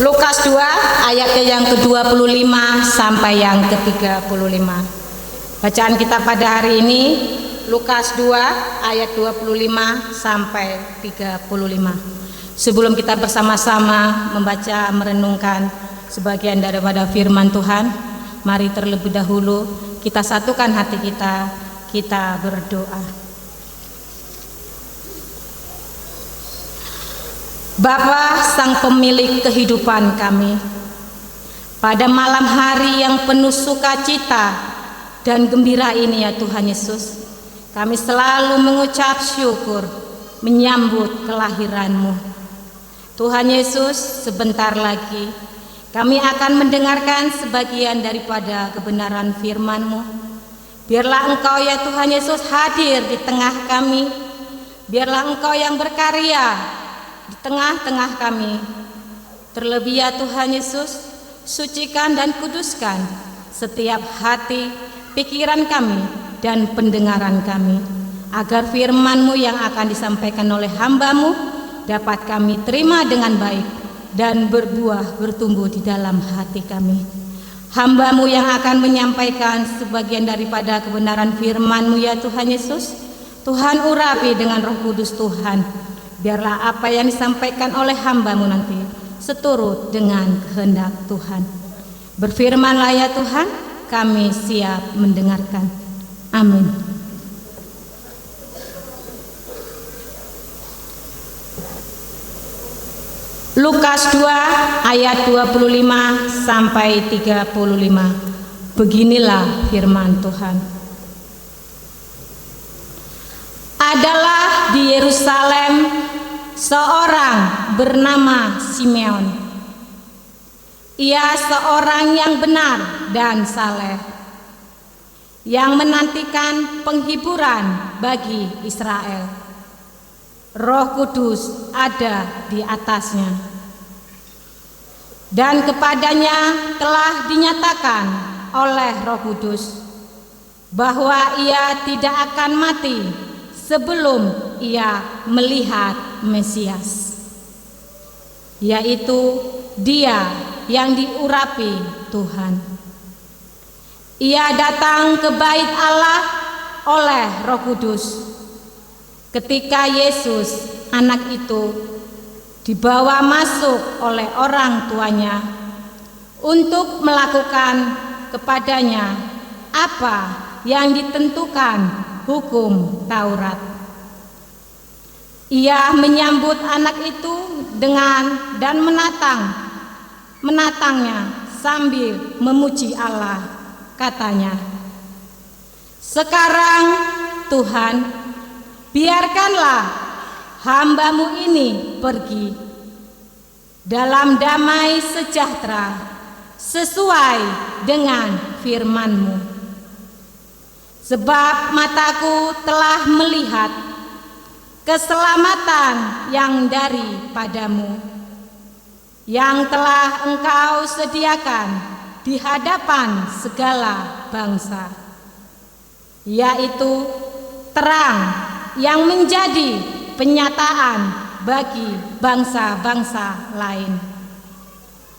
Lukas 2 ayatnya yang ke-25 sampai yang ke-35. Bacaan kita pada hari ini Lukas 2 ayat 25 sampai 35. Sebelum kita bersama-sama membaca merenungkan sebagian daripada firman Tuhan, mari terlebih dahulu kita satukan hati kita berdoa. Bapa Sang Pemilik kehidupan kami, pada malam hari yang penuh sukacita dan gembira ini ya Tuhan Yesus, kami selalu mengucap syukur menyambut kelahiran-Mu. Tuhan Yesus, sebentar lagi kami akan mendengarkan sebagian daripada kebenaran firman-Mu. Biarlah Engkau ya Tuhan Yesus hadir di tengah kami. Biarlah Engkau yang berkarya di tengah-tengah kami. Terlebih ya Tuhan Yesus, sucikan dan kuduskan setiap hati, pikiran kami dan pendengaran kami, agar firman-Mu yang akan disampaikan oleh hamba-Mu dapat kami terima dengan baik dan berbuah bertumbuh di dalam hati kami. Hamba-Mu yang akan menyampaikan sebagian daripada kebenaran firman-Mu ya Tuhan Yesus, Tuhan urapi dengan Roh Kudus Tuhan. Biarlah apa yang disampaikan oleh hamba-Mu nanti seturut dengan kehendak Tuhan. Berfirmanlah ya Tuhan, kami siap mendengarkan. Amin. Lukas 2 ayat 25 sampai 35. Beginilah firman Tuhan. Adalah di Yerusalem seorang bernama Simeon. Ia seorang yang benar dan saleh, yang menantikan penghiburan bagi Israel. Roh Kudus ada di atasnya, dan kepadanya telah dinyatakan oleh Roh Kudus bahwa ia tidak akan mati sebelum ia melihat Mesias, yaitu Dia yang diurapi Tuhan. Ia datang ke bait Allah oleh Roh Kudus ketika Yesus anak itu dibawa masuk oleh orang tuanya untuk melakukan kepadanya apa yang ditentukan hukum Taurat. Ia menyambut anak itu dengan dan menatangnya sambil memuji Allah. Katanya, "Sekarang Tuhan, biarkanlah hamba-Mu ini pergi dalam damai sejahtera sesuai dengan firman-Mu. Sebab mataku telah melihat keselamatan yang daripadamu, yang telah Engkau sediakan di hadapan segala bangsa, yaitu terang yang menjadi penyataan bagi bangsa-bangsa lain,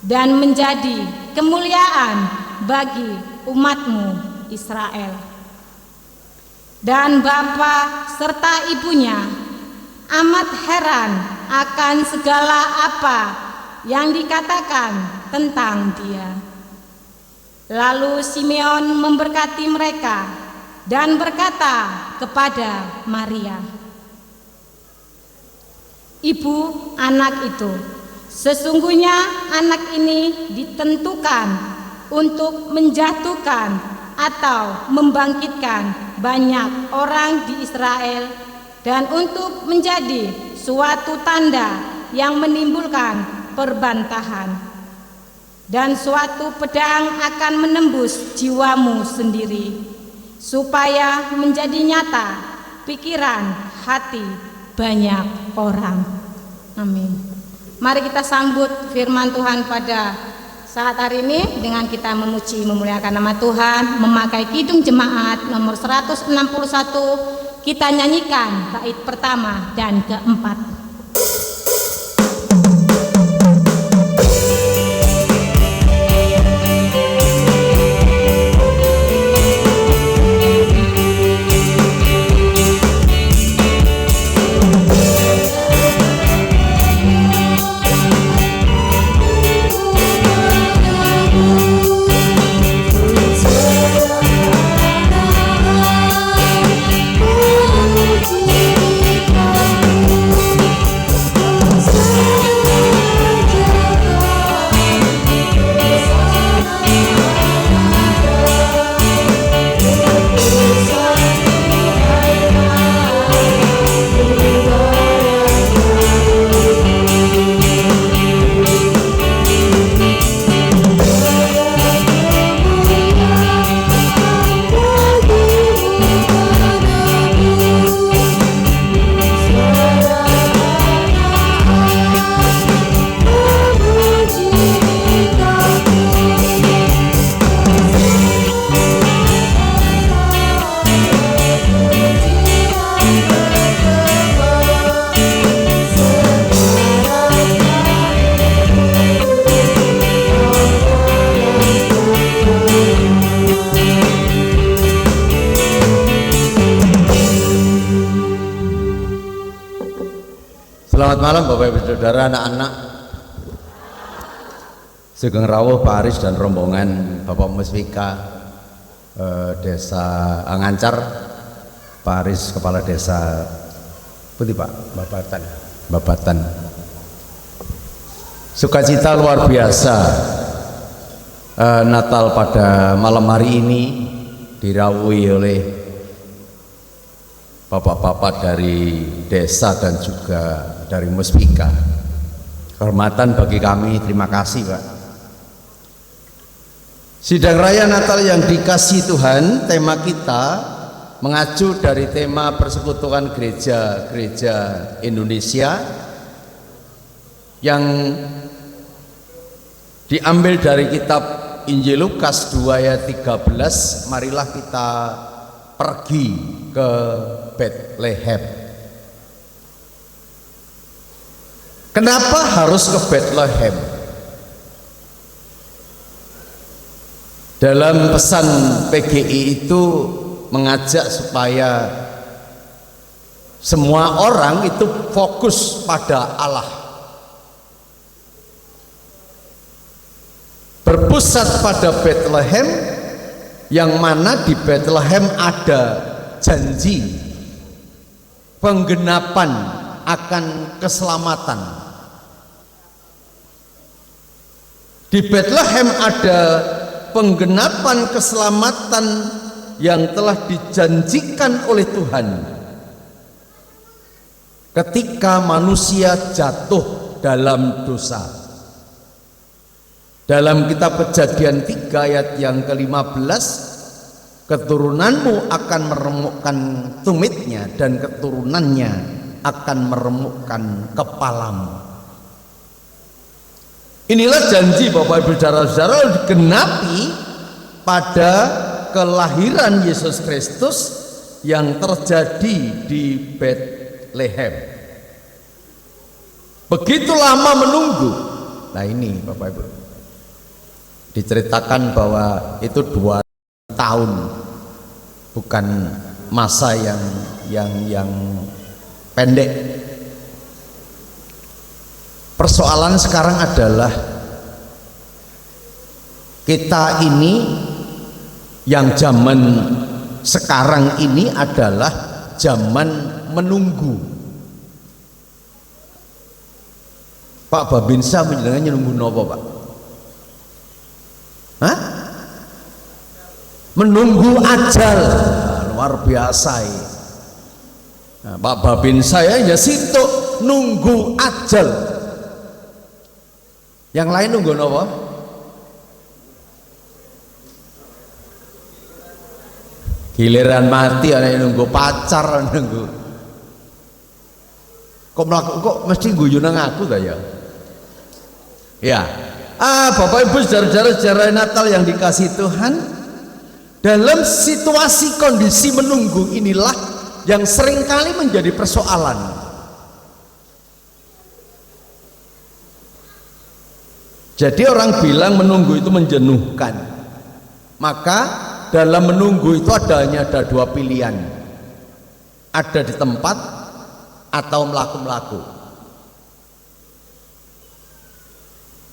dan menjadi kemuliaan bagi umat-Mu Israel." Dan bapa serta ibunya amat heran akan segala apa yang dikatakan tentang dia. Lalu Simeon memberkati mereka dan berkata kepada Maria, ibu anak itu, "Sesungguhnya anak ini ditentukan untuk menjatuhkan atau membangkitkan banyak orang di Israel, dan untuk menjadi suatu tanda yang menimbulkan perbantahan, dan suatu pedang akan menembus jiwamu sendiri, supaya menjadi nyata pikiran hati banyak orang." Amin. Mari kita sambut firman Tuhan pada saat hari ini dengan kita memuji memuliakan nama Tuhan, memakai kidung jemaat nomor 161. Kita nyanyikan bait pertama dan keempat. Selamat malam Bapak Ibu Saudara, anak-anak Sugeng Rawuh, Pak Aris dan rombongan, Bapak Muswika Desa Ngancar, Pak Aris Kepala Desa Putih Pak Babatan. Sukacita luar biasa Natal pada malam hari ini dirawuhi oleh bapak-bapak dari desa dan juga dari Muswika. Kehormatan bagi kami, terima kasih Pak. Sidang Raya Natal yang dikasihi Tuhan, tema kita mengacu dari tema persekutuan gereja-gereja Indonesia yang diambil dari kitab Injil Lukas 2 ayat 13. Marilah kita pergi ke Bethlehem. Kenapa harus ke Bethlehem? Dalam pesan PGI itu mengajak supaya semua orang itu fokus pada Allah, berpusat pada Bethlehem, yang mana di Bethlehem ada janji penggenapan akan keselamatan. Di Bethlehem ada penggenapan keselamatan yang telah dijanjikan oleh Tuhan ketika manusia jatuh dalam dosa. Dalam kitab Kejadian 3 ayat yang ke-15, keturunanmu akan meremukkan tumitnya dan keturunannya akan meremukkan kepalamu. Inilah janji Bapak Ibu Saudara-saudara digenapi pada kelahiran Yesus Kristus yang terjadi di Bethlehem. Begitu lama menunggu. Nah ini Bapak Ibu, diceritakan bahwa itu 2 tahun, bukan masa yang pendek. Persoalan sekarang adalah kita ini yang zaman sekarang ini adalah zaman menunggu. Pak Babinsa menjenengan nunggu nopo Pak? Hah? Menunggu ajal. Luar biasa ini. Nah, Pak Babinsa ya situ nunggu ajal. Yang lain nunggu apa? Giliran mati ana nunggu pacar, nunggu. Kok mesti guyu nang aku ta ya? Ya. Bapak Ibu saudara-saudara, sejarah Natal yang dikasihi Tuhan, dalam situasi kondisi menunggu inilah yang seringkali menjadi persoalan. Jadi orang bilang menunggu itu menjenuhkan. Maka dalam menunggu itu hanya ada 2 pilihan. Ada di tempat atau melaku-melaku.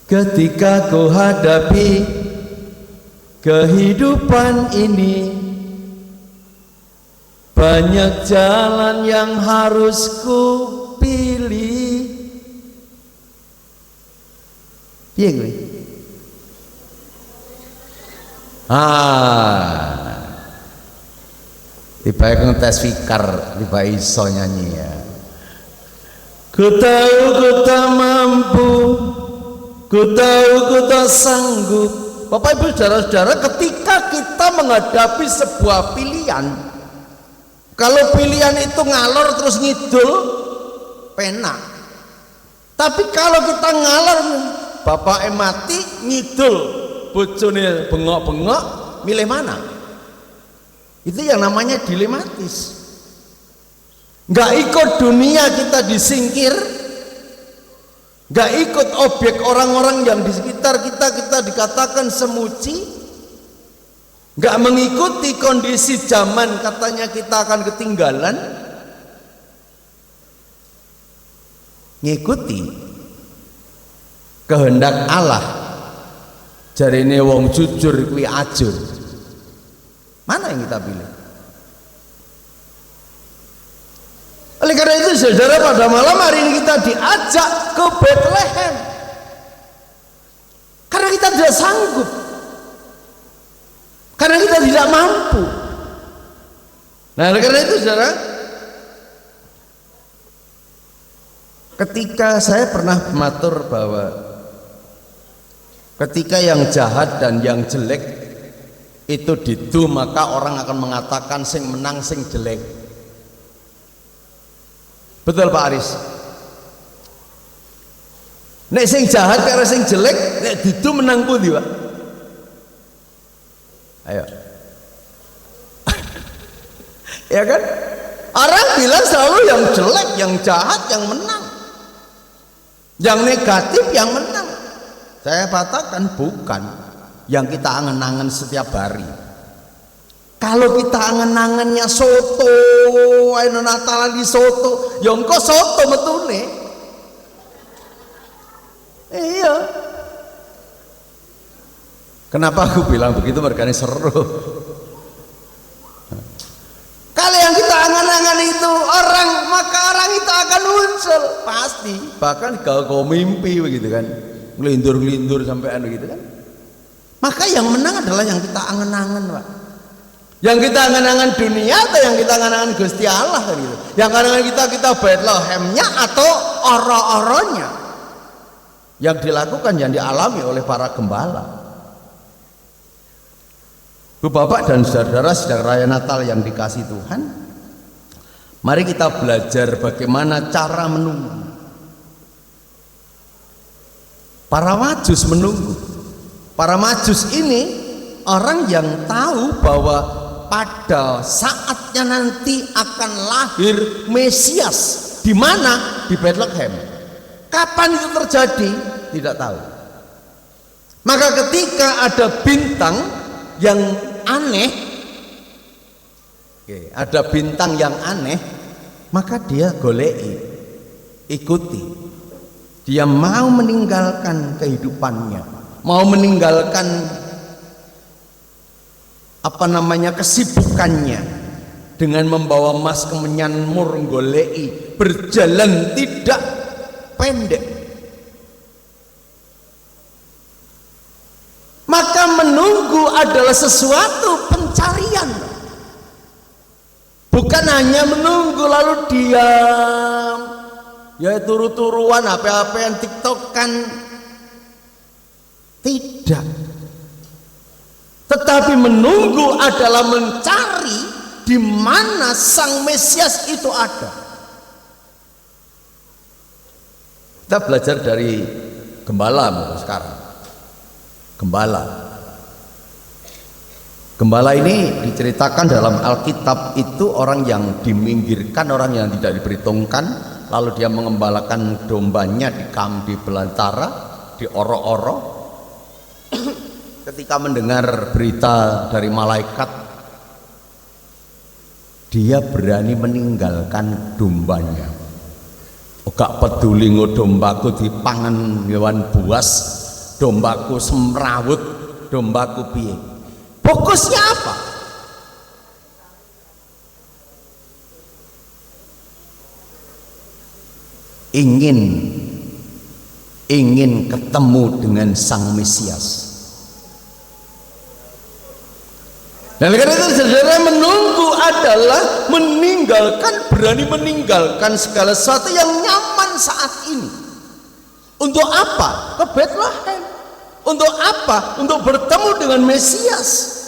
Ketika kau hadapi kehidupan ini, banyak jalan yang harus ku pilih. Piye kowe? Tiba ngetes fikar, tiba iso nyanyi ya. Ku tahu ku tak mampu, ku tahu ku tak sanggup. Bapak Ibu saudara-saudara, ketika kita menghadapi sebuah pilihan, kalau pilihan itu ngalor terus ngidul, penak. Tapi kalau kita ngalor, bapak mati ngidul, bojone bengok-bengok, milih mana? Itu yang namanya dilematis. Nggak ikut dunia kita disingkir, nggak ikut objek orang-orang yang di sekitar kita dikatakan semuci, nggak mengikuti kondisi zaman katanya kita akan ketinggalan. ngikuti kehendak Allah. Jarine wong jujur kuwi ajur. Mana yang kita pilih? Oleh karena itu saudara, pada malam hari ini kita diajak ke Bethlehem karena kita tidak sanggup, karena kita tidak mampu. Nah, oleh karena itu saudara, ketika saya pernah matur bahwa ketika yang jahat dan yang jelek itu didu, maka orang akan mengatakan sing menang sing jelek. Betul Pak Aris? Nek sing jahat karo sing jelek, nek didu menang pundi, Pak? Ayo. Ya kan? Orang bilang selalu yang jelek, yang jahat yang menang. Yang negatif yang menang. Saya katakan bukan. Yang kita angen-angen setiap hari. Kalau kita angen-angennya soto, ayo Natalan di soto, ya engko soto metune. Iya. Kenapa aku bilang begitu? Mergane seru. Kalau yang kita angan-angan itu orang, maka orang itu akan muncul pasti. Bahkan kalau kau mimpi begitu kan, ngelindur-ngelindur sampai anu gitu kan. Maka yang menang adalah yang kita angan-angan, Pak. Yang kita angan-angan dunia atau yang kita angan-angan Gusti Allah kan gitu. Yang angan-angan kita Bethlehemnya atau oro-oronya. Yang dilakukan, yang dialami oleh para gembala. Bu Bapak dan saudara sedang raya Natal yang dikasih Tuhan, mari kita belajar bagaimana cara menunggu. Para majus menunggu. Para majus ini orang yang tahu bahwa pada saatnya nanti akan lahir Mesias. Di mana? Di Bethlehem. Kapan itu terjadi? Tidak tahu. Maka ketika ada bintang yang aneh, ada bintang yang aneh, maka dia golei, ikuti. Dia mau meninggalkan kehidupannya, mau meninggalkan kesibukannya dengan membawa emas kemenyan mur golei, berjalan tidak pendek. Maka menunggu adalah sesuatu pencarian, bukan hanya menunggu lalu diam, ya turu-turuan, HP-HPan, TikTokan, tidak. Tetapi menunggu adalah mencari di mana Sang Mesias itu ada. Kita belajar dari gembala sekarang. Gembala ini diceritakan dalam Alkitab itu orang yang diminggirkan, orang yang tidak diperhitungkan, lalu dia mengembalakan dombanya di belantara, di oro-oro. Ketika mendengar berita dari malaikat, dia berani meninggalkan dombanya. Gak peduli dombaku dipangan hewan buas, dombaku semrawut, dombaku piye. Fokusnya apa? Ingin ketemu dengan Sang Mesias. Dan karena itu saudara, menunggu adalah berani meninggalkan segala sesuatu yang nyaman saat ini. Untuk apa? Ke Bethlehem. Untuk apa? Untuk bertemu dengan Mesias.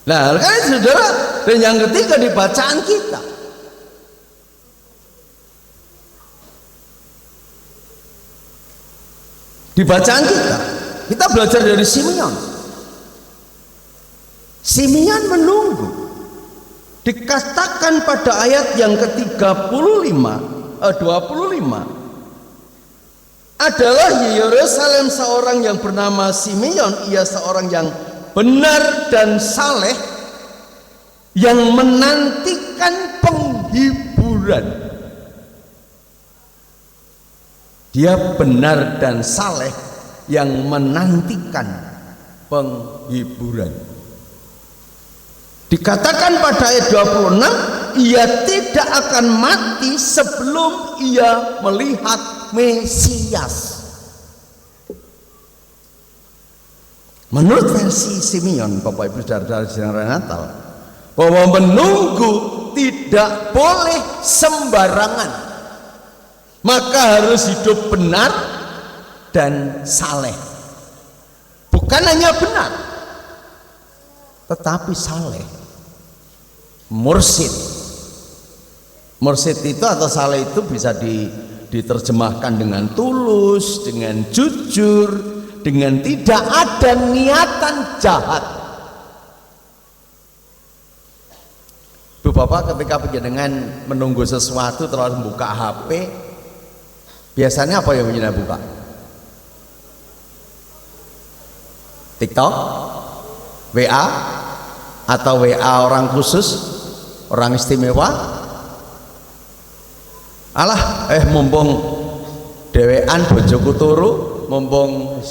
Nah, karena saudara, dan yang ketiga di bacaan kita, kita belajar dari Simeon. Simeon menunggu. Dikatakan pada ayat yang ke-25 adalah di Yerusalem seorang yang bernama Simeon. Ia seorang yang benar dan saleh, yang menantikan penghibur hiburan. Dia benar dan saleh yang menantikan penghiburan. Dikatakan pada ayat 26, ia tidak akan mati sebelum ia melihat Mesias. Menurut versi Simeon, Bapak Ibu Saudara Saudara Natal, bahwa menunggu tidak boleh sembarangan, maka harus hidup benar dan saleh. Bukan hanya benar, tetapi saleh. Mursyid itu atau saleh itu bisa diterjemahkan dengan tulus, dengan jujur, dengan tidak ada niatan jahat. Bu Bapak, ketika panjenengan menunggu sesuatu terus buka HP, biasanya apa yang panjenengan buka? TikTok, WA, atau WA orang khusus, orang istimewa? Alah, mumpung dewean bojoku turu, mumpung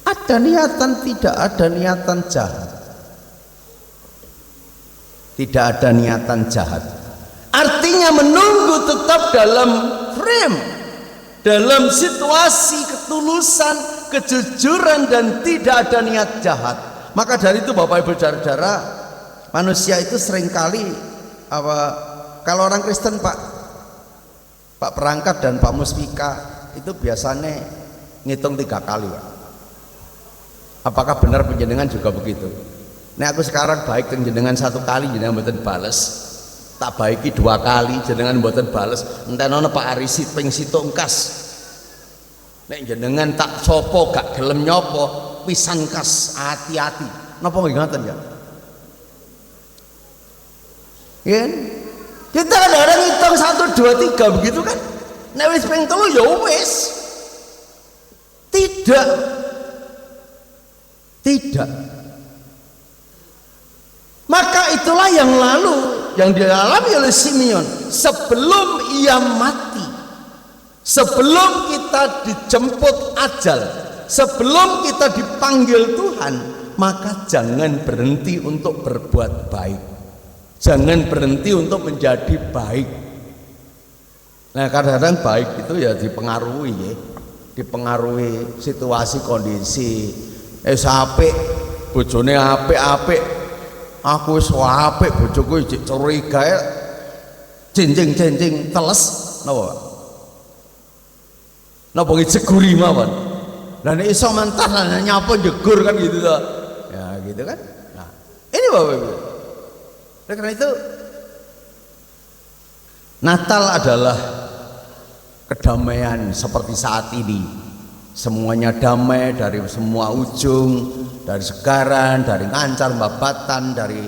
ada niatan, tidak ada niatan jahat. Tidak ada niatan jahat. Artinya menunggu tetap dalam frame, dalam situasi ketulusan, kejujuran, dan tidak ada niat jahat. Maka dari itu Bapak Ibu Saudara, manusia itu seringkali kalau orang Kristen Pak Perangkat dan Pak Muspika itu biasanya ngitung 3 kali Pak. Apakah benar panjenengan juga begitu? Nah aku sekarang baik jenengan 1 kali jenengan mboten bales, tak baiki 2 kali jenengan mboten bales, entenono Pak Arisi ping 7 engkas. Nek jenengan tak sopo gak gelem nyopo pisan kas, hati-hati. Napa nggih ngoten ya? Yen kita kadang-kadang ngitung 1 2 3 begitu kan? Nek wis ping 3 ya wis. Tidak. Maka itulah yang lalu yang dialami oleh Simeon sebelum ia mati, sebelum kita dijemput ajal, sebelum kita dipanggil Tuhan, maka jangan berhenti untuk berbuat baik, jangan berhenti untuk menjadi baik. Nah kadang-kadang baik itu ya dipengaruhi situasi kondisi. Apik bojone apik, aku wis apik bojoku curiga jenjing teles napa ngejeguri mawon. Lah nek iso mentah nyapa jegur kan gitu toh. Ya gitu kan. Nah, ini Bapak Ibu. Oleh karena itu Natal adalah kedamaian seperti saat ini. Semuanya damai dari semua ujung, dari Segaran, dari Ngancar, Babatan, dari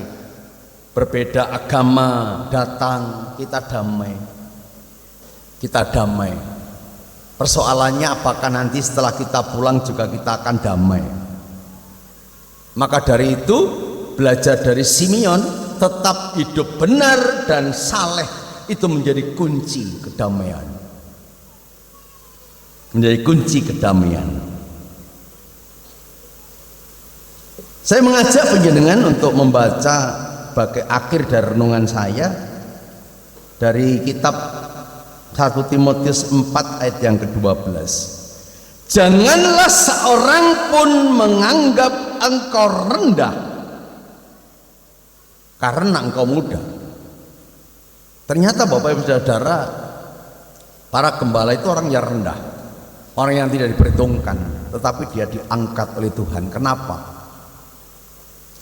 berbeda agama datang, kita damai. Persoalannya apakah nanti setelah kita pulang juga kita akan damai. Maka dari itu belajar dari Simeon, tetap hidup benar dan saleh itu menjadi kunci kedamaian. Menjadi kunci kedamaian. Saya mengajak panjenengan untuk membaca sebagai akhir dari renungan saya dari kitab 1 Timotius 4 ayat yang ke-12. Janganlah seorang pun menganggap engkau rendah karena engkau muda. Ternyata Bapak Ibu Saudara, para gembala itu orang yang rendah, orang yang tidak diperhitungkan, tetapi dia diangkat oleh Tuhan. Kenapa?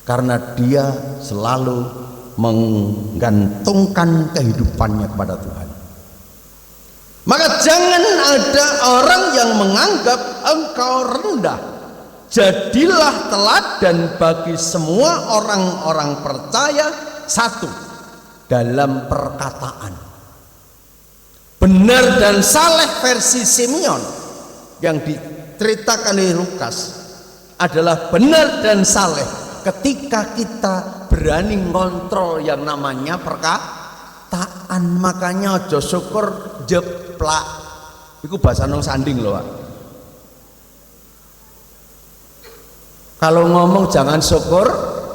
Karena dia selalu menggantungkan kehidupannya kepada Tuhan. Maka jangan ada orang yang menganggap engkau rendah. Jadilah teladan bagi semua orang-orang percaya, satu, dalam perkataan. Benar dan saleh versi Simeon yang diceritakan oleh Lukas adalah benar dan saleh ketika kita berani ngontrol yang namanya perkataan, makanya aja syukur jeplak. Iku bahasa nong sanding loh, Pak. Kalau ngomong jangan syukur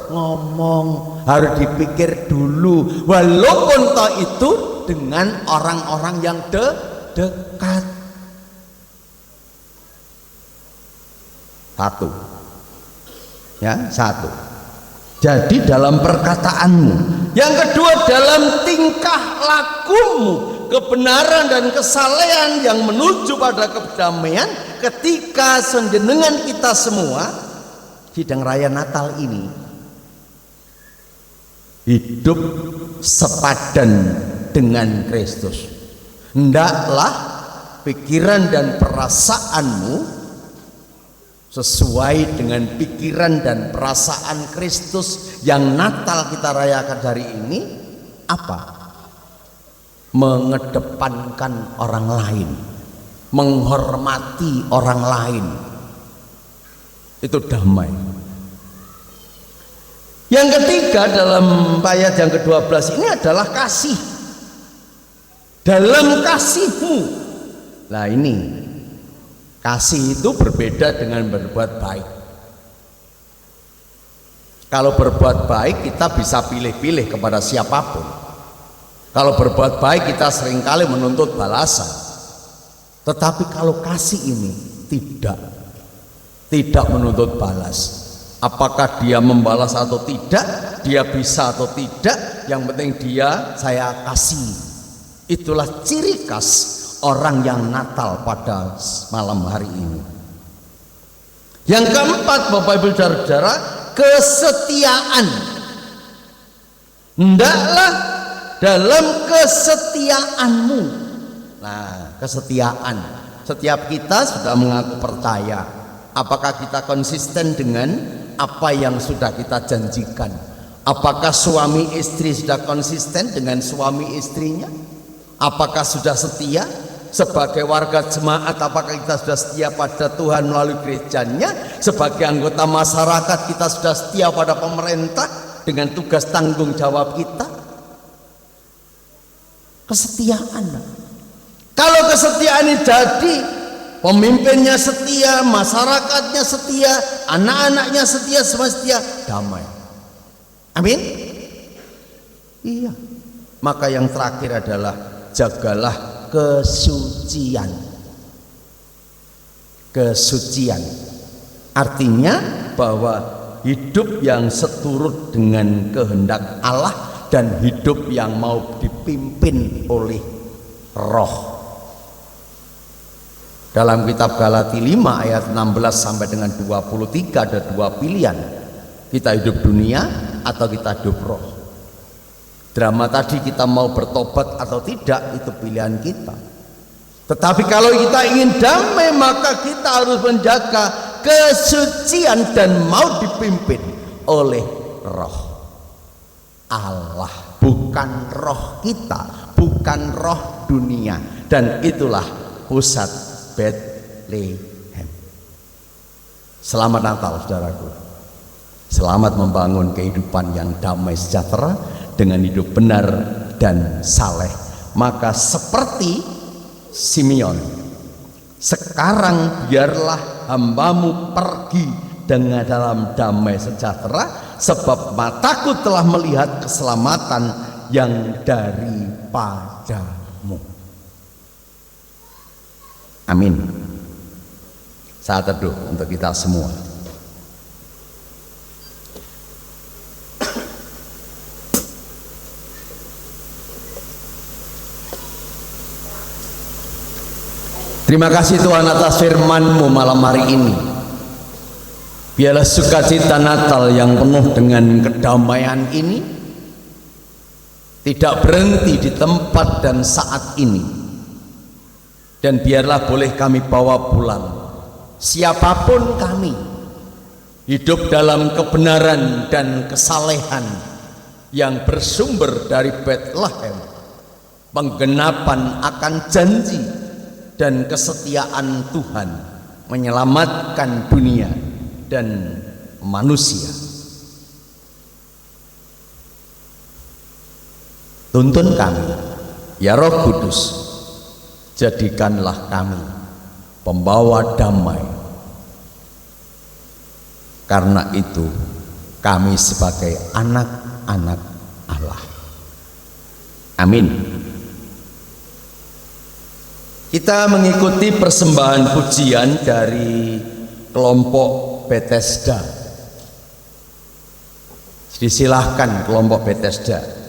ngomong, harus dipikir dulu, walaupun toh itu dengan orang-orang yang dekat. Satu. Jadi dalam perkataanmu, yang kedua dalam tingkah lakumu, kebenaran dan kesalehan yang menuju pada kedamaian, ketika senjenengan kita semua sidang raya Natal ini hidup sepadan dengan Kristus. Hendaklah pikiran dan perasaanmu sesuai dengan pikiran dan perasaan Kristus yang Natal kita rayakan hari ini. Apa? Mengedepankan orang lain, menghormati orang lain. Itu damai. Yang ketiga dalam ayat yang ke-12 ini adalah kasih. Dalam kasihmu. Nah ini, kasih itu berbeda dengan berbuat baik. Kalau berbuat baik kita bisa pilih-pilih kepada siapapun. Kalau berbuat baik kita seringkali menuntut balasan. Tetapi kalau kasih ini tidak menuntut balas. Apakah dia membalas atau tidak, dia bisa atau tidak, yang penting saya kasih. Itulah ciri khas orang yang Natal pada malam hari ini. Yang keempat, Bapak Ibu saudara, kesetiaan. Hendaklah dalam kesetiaanmu. Nah, kesetiaan. Setiap kita sudah mengaku percaya. Apakah kita konsisten dengan apa yang sudah kita janjikan? Apakah suami istri sudah konsisten dengan suami istrinya? Apakah sudah setia sebagai warga jemaat? Apakah kita sudah setia pada Tuhan melalui gerejanya? Sebagai anggota masyarakat kita sudah setia pada pemerintah dengan tugas tanggung jawab kita? Kesetiaan. Kalau kesetiaan ini jadi, pemimpinnya setia, masyarakatnya setia, anak-anaknya setia, semua setia, damai. Amin. Iya. Maka yang terakhir adalah jagalah kesucian. Kesucian artinya bahwa hidup yang seturut dengan kehendak Allah dan hidup yang mau dipimpin oleh Roh. Dalam kitab Galati 5 ayat 16 sampai dengan 23 ada dua pilihan. Kita hidup dunia atau kita hidup roh. Drama tadi kita mau bertobat atau tidak, itu pilihan kita. Tetapi kalau kita ingin damai, maka kita harus menjaga kesucian dan mau dipimpin oleh Roh Allah, bukan roh kita, bukan roh dunia. Dan itulah pusat Bethlehem. Selamat Natal saudaraku. Selamat membangun kehidupan yang damai sejahtera dengan hidup benar dan saleh. Maka seperti Simeon, sekarang biarlah hambamu pergi dengan dalam damai sejahtera, sebab mataku telah melihat keselamatan yang daripadamu. Amin. Saat teduh untuk kita semua. Terima kasih Tuhan atas firman-Mu malam hari ini. Biarlah sukacita Natal yang penuh dengan kedamaian ini tidak berhenti di tempat dan saat ini. Dan biarlah boleh kami bawa pulang siapapun kami, hidup dalam kebenaran dan kesalehan yang bersumber dari Bethlehem, penggenapan akan janji dan kesetiaan Tuhan menyelamatkan dunia dan manusia. Tuntun kami Ya Roh Kudus, jadikanlah kami pembawa damai. Karena itu kami sebagai anak-anak Allah. Amin. Kita mengikuti persembahan pujian dari kelompok Bethesda. Disilahkan kelompok Bethesda.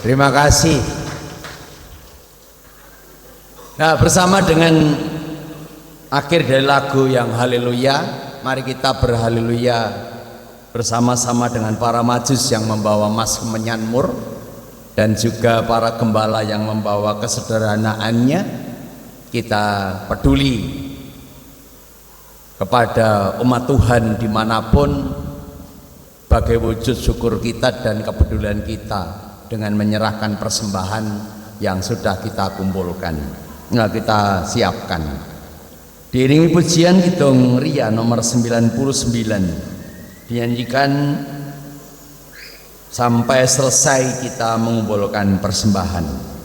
Terima kasih. Nah, bersama dengan akhir dari lagu yang haleluya, mari kita berhaleluya bersama-sama dengan para majus yang membawa mas menyanmur dan juga para gembala yang membawa kesederhanaannya. Kita peduli kepada umat Tuhan dimanapun sebagai wujud syukur kita dan kepedulian kita dengan menyerahkan persembahan yang sudah kita kumpulkan. Nah, kita siapkan. Diiringi pujian Kidung Ria nomor 99 dinyanyikan sampai selesai kita mengumpulkan persembahan.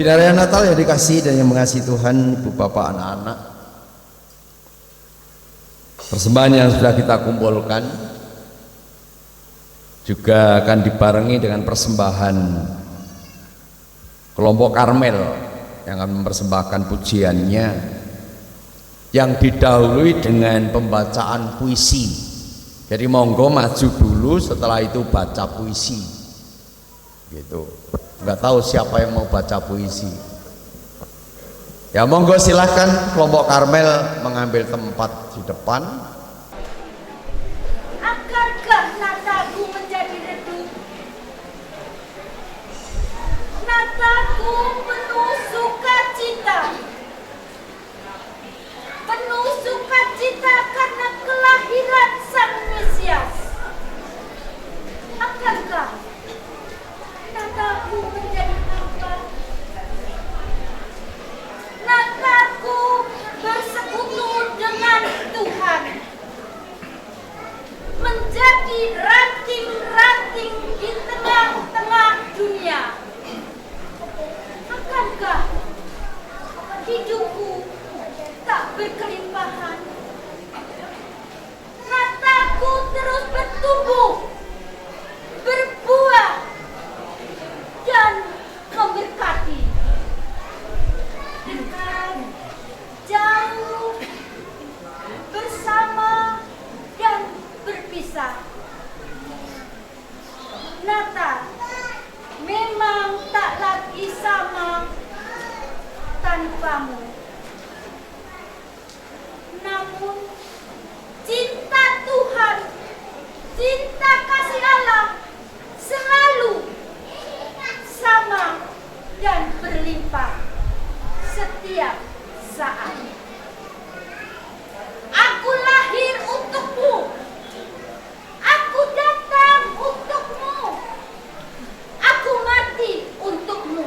Saudara Natal yang dikasihi dan yang mengasihi Tuhan, Ibu Bapak, anak-anak, persembahan yang sudah kita kumpulkan juga akan dibarengi dengan persembahan kelompok Karmel yang akan mempersembahkan pujiannya, yang didahului dengan pembacaan puisi. Jadi monggo maju dulu, setelah itu baca puisi gitu. Nggak tahu siapa yang mau baca puisi. Ya monggo silahkan kelompok Karmel mengambil tempat di depan. Akankah nataku menjadi redup? Nataku penuh sukacita. Penuh sukacita karena kelahiran Sang Mesias. Akankah nataku menjadi hampa? Nataku bersekutu dengan Tuhan, menjadi ranting-ranting di tengah-tengah dunia. Akankah hidupku tak berkelimpahan? Nataku terus bertumbuh, berbuah, dan memberkati. Dekat, jauh, bersama, dan berpisah. Nata memang tak lagi sama tanpamu. Namun cinta Tuhan, cinta kasih Allah selalu sama dan berlimpah setiap saat. Aku lahir untukmu. Aku datang untukmu. Aku mati untukmu.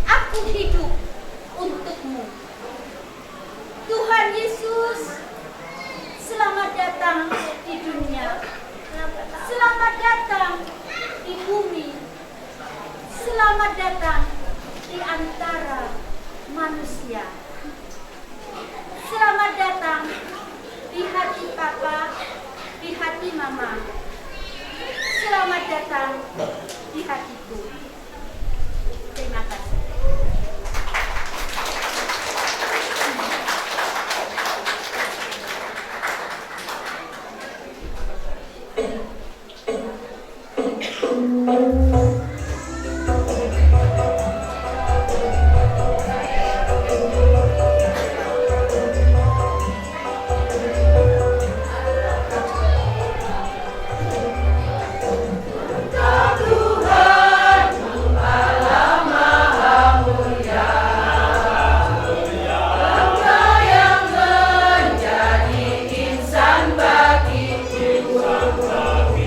Aku hidup untukmu. Tuhan Yesus, selamat datang di dunia. Selamat datang di bumi. Selamat datang di antara manusia. Selamat datang di hati papa, di hati mama. Selamat datang di hatiku. Terima kasih. Insan bagi jiwa.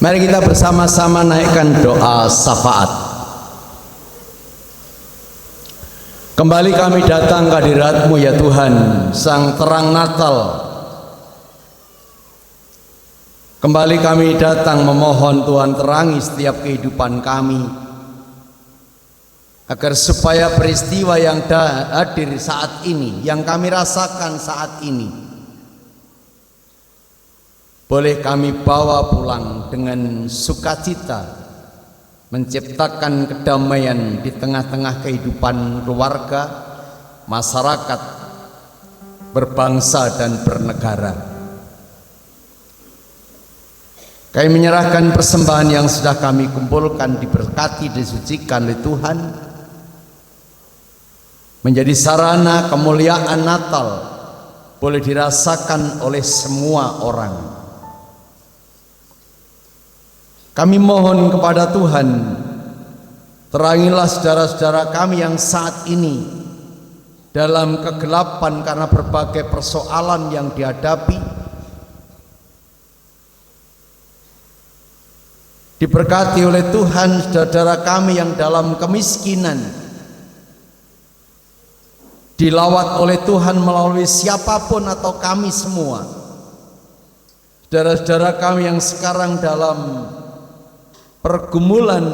Mari kita bersama-sama naikkan doa syafaat. Kembali kami datang ke hadirat-Mu ya Tuhan, Sang Terang Natal. Kembali kami datang memohon Tuhan terangi setiap kehidupan kami, agar supaya peristiwa yang hadir saat ini, yang kami rasakan saat ini, boleh kami bawa pulang dengan sukacita, menciptakan kedamaian di tengah-tengah kehidupan keluarga, masyarakat, berbangsa dan bernegara. Kami menyerahkan persembahan yang sudah kami kumpulkan, diberkati, disucikan oleh Tuhan, menjadi sarana kemuliaan Natal, boleh dirasakan oleh semua orang. Kami mohon kepada Tuhan, terangilah saudara-saudara kami yang saat ini dalam kegelapan karena berbagai persoalan yang dihadapi. Diberkati oleh Tuhan saudara kami yang dalam kemiskinan, dilawat oleh Tuhan melalui siapapun atau kami semua. Saudara-saudara kami yang sekarang dalam pergumulan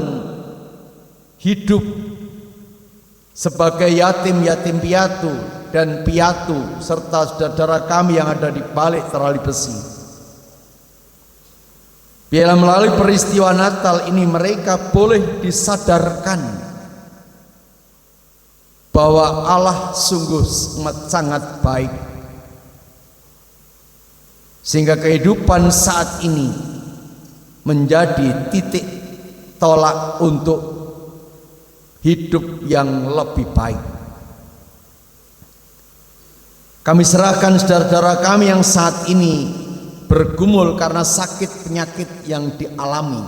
hidup sebagai yatim piatu dan piatu, serta saudara kami yang ada di balik terali besi. Biarlah melalui peristiwa Natal ini mereka boleh disadarkan bahwa Allah sungguh sangat baik, sehingga kehidupan saat ini menjadi titik tolak untuk hidup yang lebih baik. Kami serahkan saudara-saudara kami yang saat ini bergumul karena sakit penyakit yang dialami,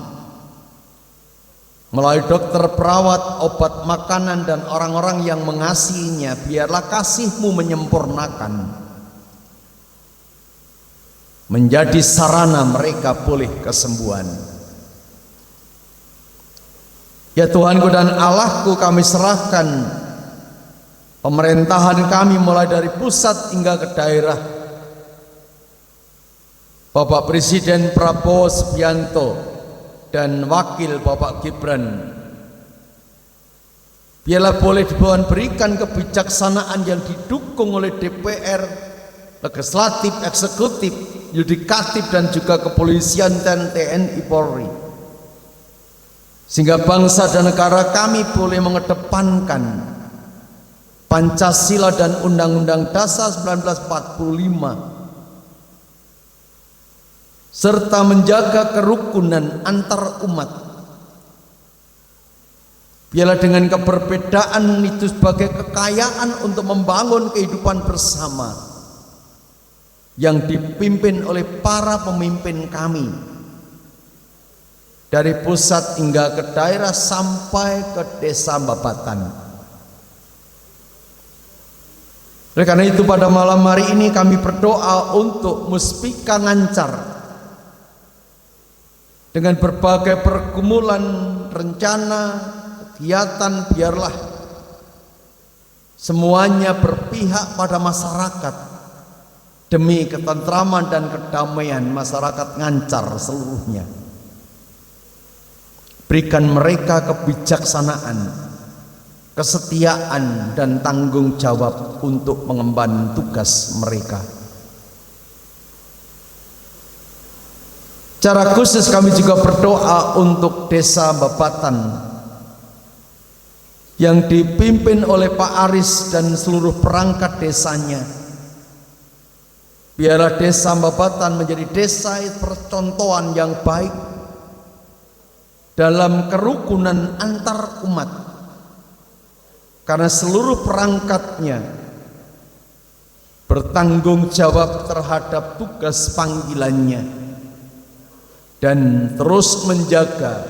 melalui dokter, perawat, obat, makanan, dan orang-orang yang mengasihinya. Biarlah kasih-Mu menyempurnakan, menjadi sarana mereka boleh kesembuhan. Ya Tuhanku dan Allahku, kami serahkan pemerintahan kami mulai dari pusat hingga ke daerah, Bapak Presiden Prabowo Subianto dan Wakil Bapak Gibran. Biarlah boleh Tuhan berikan kebijaksanaan yang didukung oleh DPR, legislatif, eksekutif, yudikatif, dan juga kepolisian dan TNI Polri, sehingga bangsa dan negara kami boleh mengedepankan Pancasila dan Undang-Undang Dasar 1945, serta menjaga kerukunan antar umat. Biarlah dengan keberbedaan itu sebagai kekayaan untuk membangun kehidupan bersama yang dipimpin oleh para pemimpin kami, dari pusat hingga ke daerah sampai ke desa babatan. Oleh karena itu pada malam hari ini kami berdoa untuk Muspika Ngancar, dengan berbagai pergumulan, rencana, kegiatan, biarlah semuanya berpihak pada masyarakat demi ketentraman dan kedamaian masyarakat Ngancar seluruhnya. Berikan mereka kebijaksanaan, kesetiaan, dan tanggung jawab untuk mengemban tugas mereka. Secara khusus kami juga berdoa untuk desa Babatan yang dipimpin oleh Pak Aris dan seluruh perangkat desanya. Biarlah desa Babatan menjadi desa percontohan yang baik dalam kerukunan antar umat, karena seluruh perangkatnya bertanggung jawab terhadap tugas panggilannya dan terus menjaga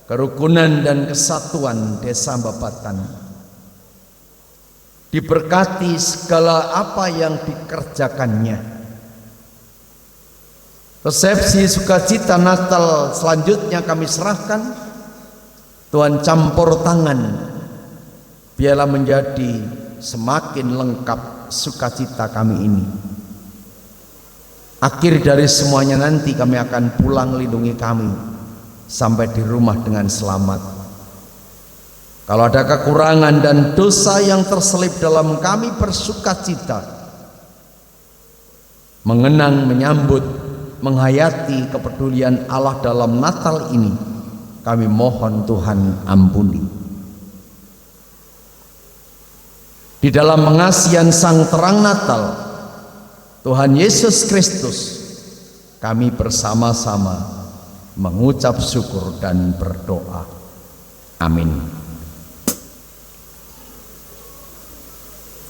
kerukunan dan kesatuan desa Babatan. Diberkati segala apa yang dikerjakannya, Resepsi sukacita Natal selanjutnya kami serahkan. Tuhan campur tangan, biarlah menjadi semakin lengkap sukacita kami ini. Akhir dari semuanya nanti kami akan pulang, lindungi kami sampai di rumah dengan selamat. Kalau ada kekurangan dan dosa yang terselip dalam kami bersukacita, mengenang, menyambut, menghayati kepedulian Allah dalam Natal ini, kami mohon Tuhan ampuni. Di dalam pengasihan Sang Terang Natal Tuhan Yesus Kristus, kami bersama-sama mengucap syukur dan berdoa. Amin.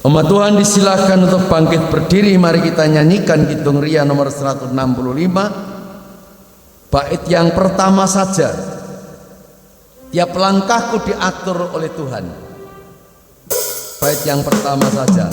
Umat Tuhan disilahkan untuk bangkit berdiri. Mari kita nyanyikan Kidung Ria nomor 165, bait yang pertama saja. Tiap langkahku diatur oleh Tuhan. Bait yang pertama saja.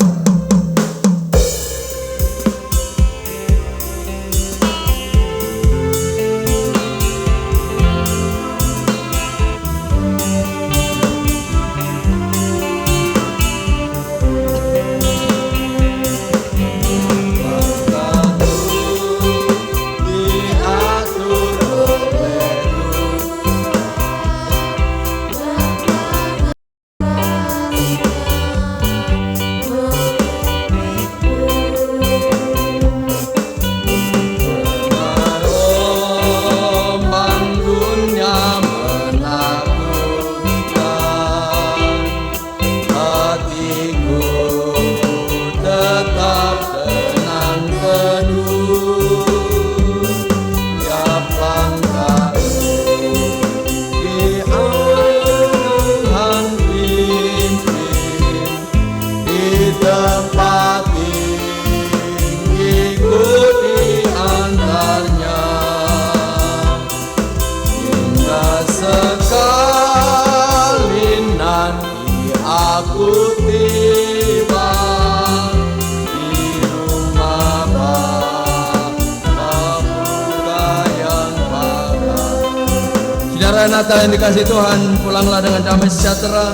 Natal yang dikasih Tuhan, pulanglah dengan damai sejahtera.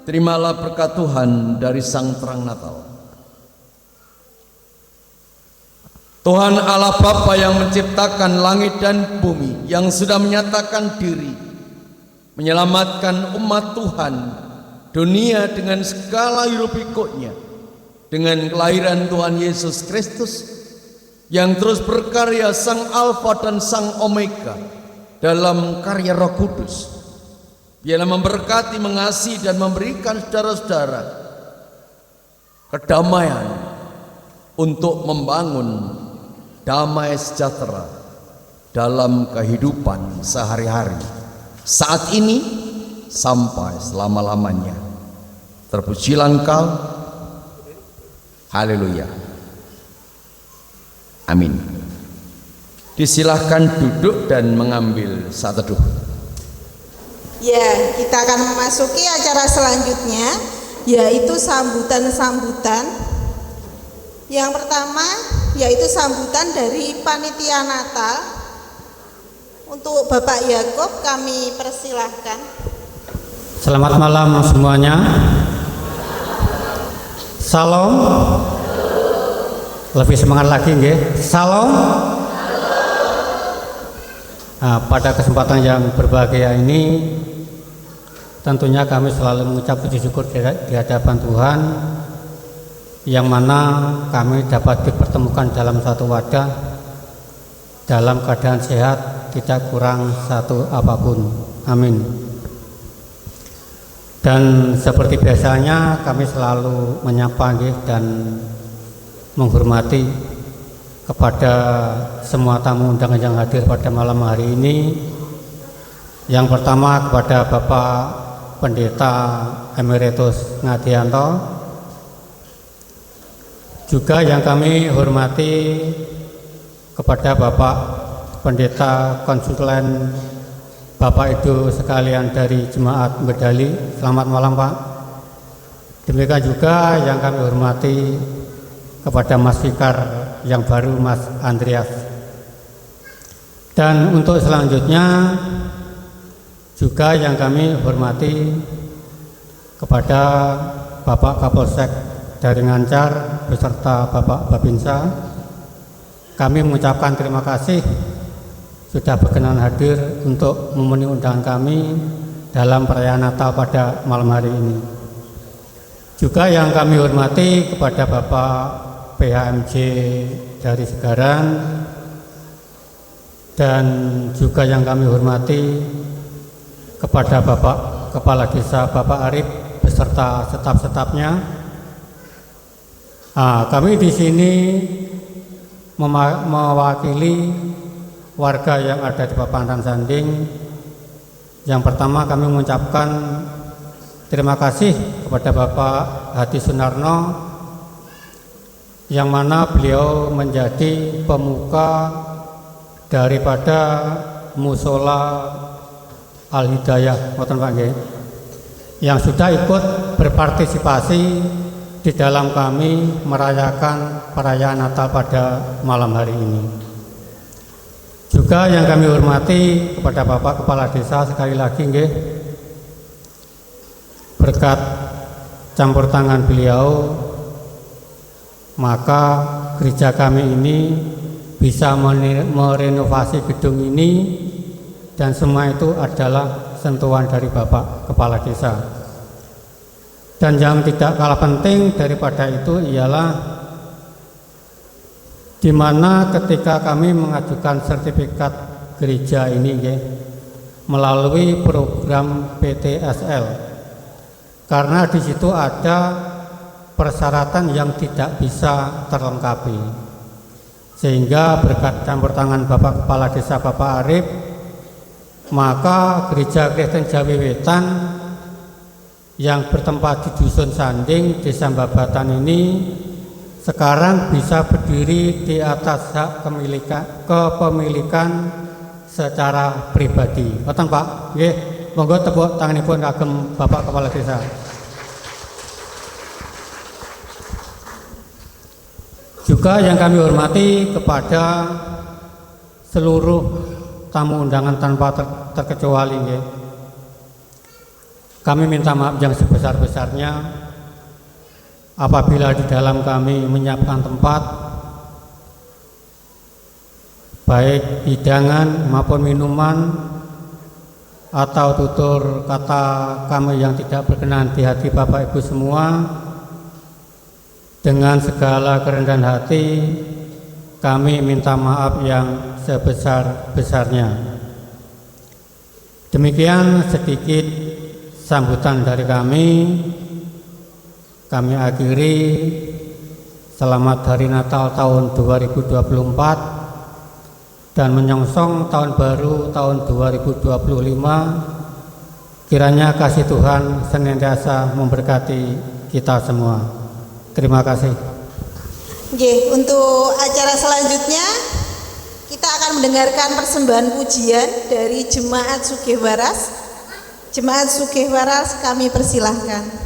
Terimalah berkat Tuhan dari Sang Terang Natal. Tuhan Allah Bapa yang menciptakan langit dan bumi, yang sudah menyatakan diri menyelamatkan umat Tuhan, dunia dengan segala hiruk pikuknya, dengan kelahiran Tuhan Yesus Kristus yang terus berkarya, Sang Alfa dan Sang Omega dalam karya Roh Kudus. Biarlah memberkati, mengasihi dan memberikan saudara-saudara kedamaian untuk membangun damai sejahtera dalam kehidupan sehari-hari, saat ini sampai selama-lamanya. Terpujilah Engkau. Haleluya. Amin. Disilahkan duduk dan mengambil saat teduh. Ya, kita akan memasuki acara selanjutnya, yaitu sambutan-sambutan. Yang pertama yaitu sambutan dari panitia Natal. Untuk Bapak Yakob kami persilahkan. Selamat malam semuanya. Salam. Lebih semangat lagi nggih. Salam. Nah, pada kesempatan yang berbahagia ini tentunya kami selalu mengucap puji syukur di hadapan Tuhan, yang mana kami dapat dipertemukan dalam satu wadah dalam keadaan sehat, tidak kurang satu apapun. Amin. Dan seperti biasanya kami selalu menyapa dan menghormati kepada semua tamu undangan yang hadir pada malam hari ini. Yang pertama kepada Bapak Pendeta Emeritus Ngadianto, juga yang kami hormati kepada Bapak Pendeta Konsulen Bapak Ibu sekalian dari Jemaat Medali. Selamat malam Pak. Demikian juga yang kami hormati kepada Mas Fikar yang baru, Mas Andreas. Dan untuk selanjutnya juga yang kami hormati kepada Bapak Kapolsek dari Ngancar beserta Bapak Babinsa, kami mengucapkan terima kasih sudah berkenan hadir untuk memenuhi undangan kami dalam perayaan Natal pada malam hari ini. Juga yang kami hormati kepada Bapak PHMJ dari Segaran, dan juga yang kami hormati kepada Bapak Kepala Desa Bapak Arif beserta staf-stafnya. Kami di sini mewakili warga yang ada di Papandan Sanding. Yang pertama kami mengucapkan terima kasih kepada Bapak Hadi Sunarno, yang mana beliau menjadi pemuka daripada Musola Al-Hidayah, yang sudah ikut berpartisipasi di dalam kami merayakan perayaan Natal pada malam hari ini. Juga yang kami hormati kepada Bapak Kepala Desa, sekali lagi berkat campur tangan beliau, maka gereja kami ini bisa merenovasi gedung ini, dan semua itu adalah sentuhan dari Bapak Kepala Desa. Dan yang tidak kalah penting daripada itu ialah di mana ketika kami mengajukan sertifikat gereja ini melalui program PTSL, karena di situ ada persyaratan yang tidak bisa terlengkapi. Sehingga berkat campur tangan Bapak Kepala Desa Bapak Arif, maka Gereja Kristen Jawi Wetan yang bertempat di Dusun Sanding, Desa Babatan ini sekarang bisa berdiri di atas hak kepemilikan secara pribadi. Ngoten Pak, nggih, monggo tepuk tanganipun kagem Bapak Kepala Desa. Juga yang kami hormati kepada seluruh tamu undangan tanpa terkecuali, kami minta maaf yang sebesar-besarnya apabila di dalam kami menyiapkan tempat, baik hidangan maupun minuman, atau tutur kata kami yang tidak berkenan di hati Bapak Ibu semua. Dengan segala kerendahan hati, kami minta maaf yang sebesar-besarnya. Demikian sedikit sambutan dari kami. Kami akhiri. Selamat Hari Natal tahun 2024 dan menyongsong tahun baru tahun 2025. Kiranya kasih Tuhan senantiasa memberkati kita semua. Terima kasih. Untuk acara selanjutnya kita akan mendengarkan persembahan pujian dari Jemaat Sugihwaras. Jemaat Sugihwaras, kami persilahkan.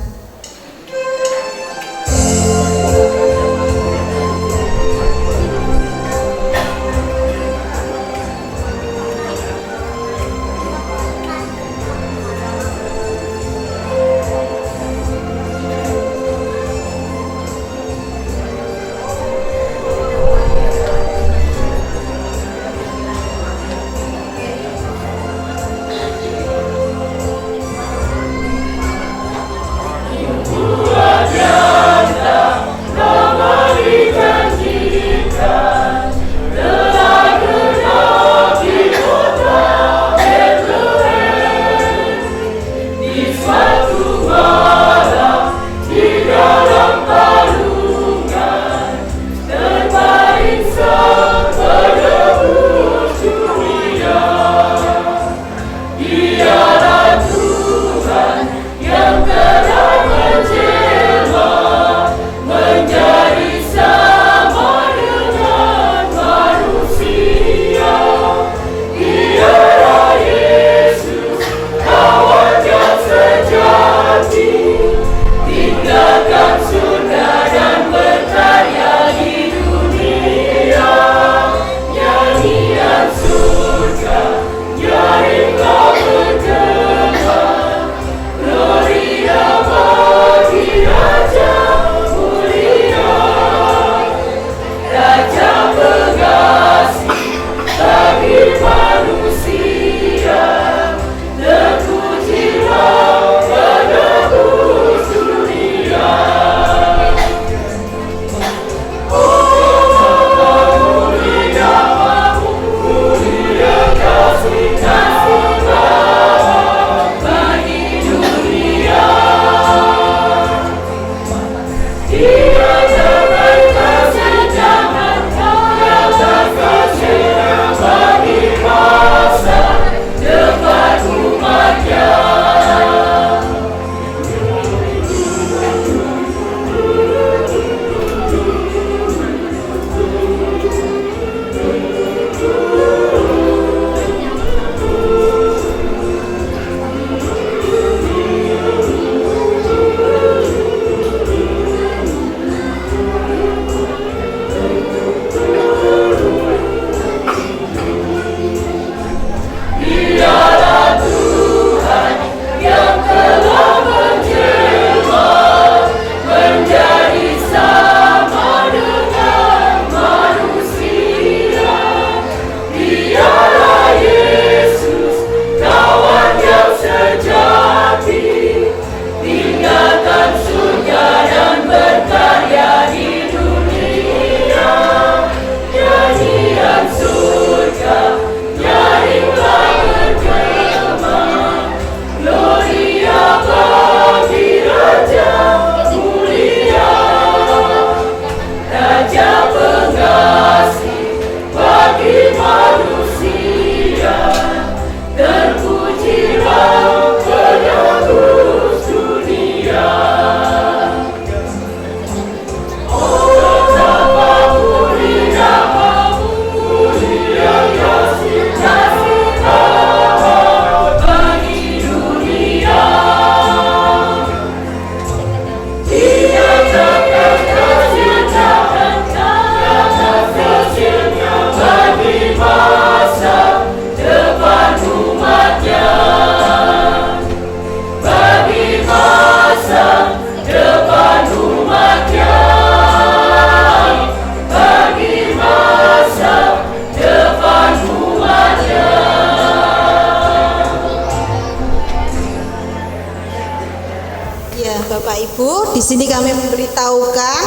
sini kami memberitahukan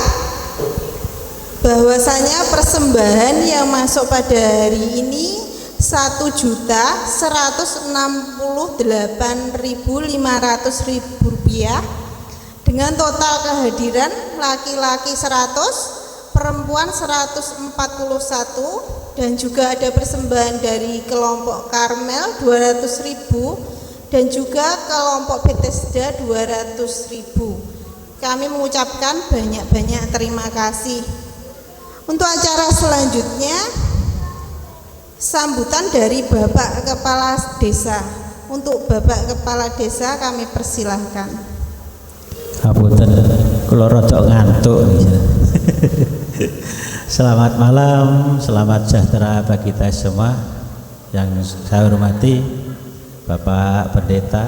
bahwasanya persembahan yang masuk pada hari ini 1.168.500 rupiah dengan total kehadiran laki-laki 100, perempuan 141, dan juga ada persembahan dari kelompok Karmel 200.000 dan juga kelompok Bethesda 200.000. Kami mengucapkan banyak-banyak terima kasih. Untuk acara selanjutnya, sambutan dari Bapak Kepala Desa. Untuk Bapak Kepala Desa kami persilahkan. Hapunten, kula rada ngantuk. Selamat malam, selamat sejahtera bagi kita semua. Yang saya hormati Bapak Pendeta,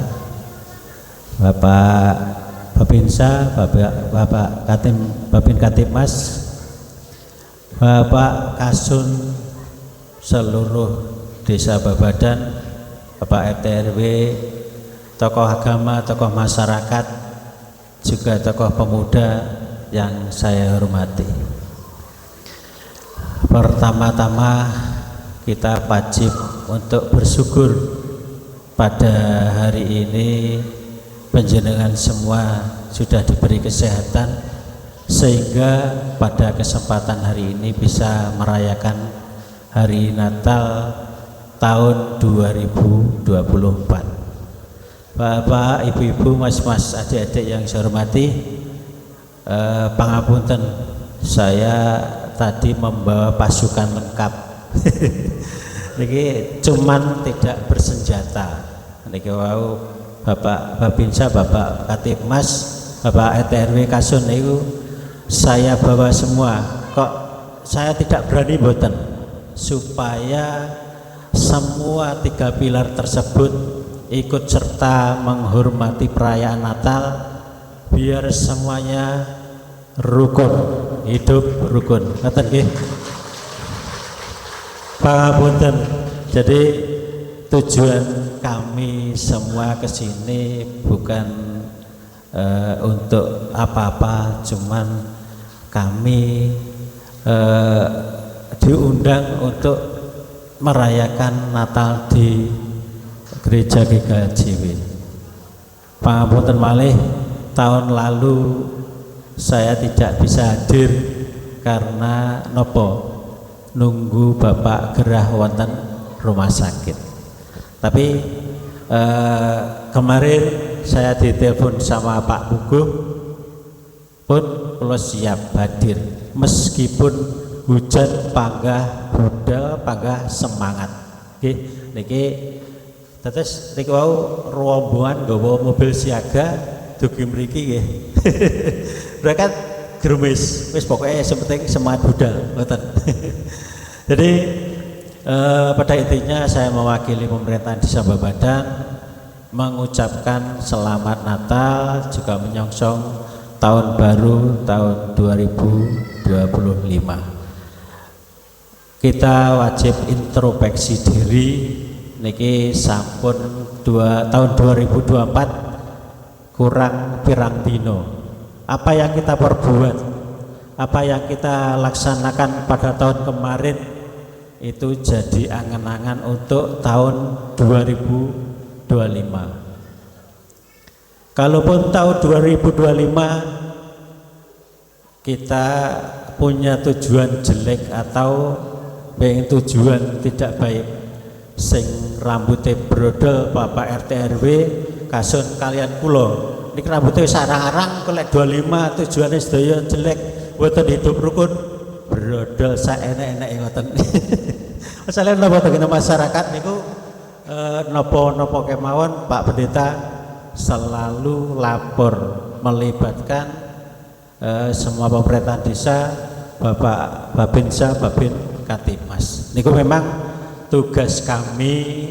Bapak Babinsa, Bapak Babin Katimas, Bapak Kasun seluruh desa Babadan, Bapak RT RW, tokoh agama, tokoh masyarakat, juga tokoh pemuda yang saya hormati. Pertama-tama kita wajib untuk bersyukur pada hari ini panjenengan semua sudah diberi kesehatan sehingga pada kesempatan hari ini bisa merayakan hari Natal tahun 2024. Bapak, Ibu-ibu, Mas-mas, adik-adik yang saya hormati, pangapunten, saya tadi membawa pasukan lengkap. Niki cuman tidak bersenjata. Niki wau Bapak Babinsa, Bapak Katimas, Bapak RT RW Kasun itu saya bawa semua. Kok saya tidak berani boten, supaya semua 3 pilar tersebut ikut serta menghormati perayaan Natal, biar semuanya rukun, hidup rukun. Ngoten nggih. Pangapunten. Jadi tujuan kami semua ke sini bukan untuk apa-apa, cuman kami diundang untuk merayakan Natal di Gereja GKJW. Pangapunten malih, tahun lalu saya tidak bisa hadir karena nopo nunggu Bapak gerah wonten rumah sakit. Tapi kemarin saya ditelepon sama Pak Puguh, pun kula siap hadir meskipun hujan, panggah budal, panggah semangat. Nggih, niki tetes niki wau rombongan nggawa mobil siaga dugi mriki nggih. Berangkat gerumis, wis pokoknya sepenting semangat budal, ngoten. Jadi pada intinya saya mewakili pemerintahan Desa Babadan mengucapkan selamat Natal, juga menyongsong tahun baru tahun 2025. Kita wajib introspeksi diri niki sampun tahun 2024 kurang pirang dino. Apa yang kita perbuat, apa yang kita laksanakan pada tahun kemarin itu jadi angan-angan untuk tahun 2025. Kalaupun tahun 2025 kita punya tujuan jelek atau pengen tujuan tidak baik, sing rambutnya brodol Bapak RT RW Kasun kalian kulo niki rambutnya sarang-arang kolek 25 tujuannya sedaya jelek, boten hidup rukun, brodol saenek-enek ngoten. Masalah napa tengene masyarakat niku napa kemawon Pak Pendeta selalu lapor, melibatkan semua pemerintahan desa, Bapak Babinsa, Babin Katimas. Niku memang tugas kami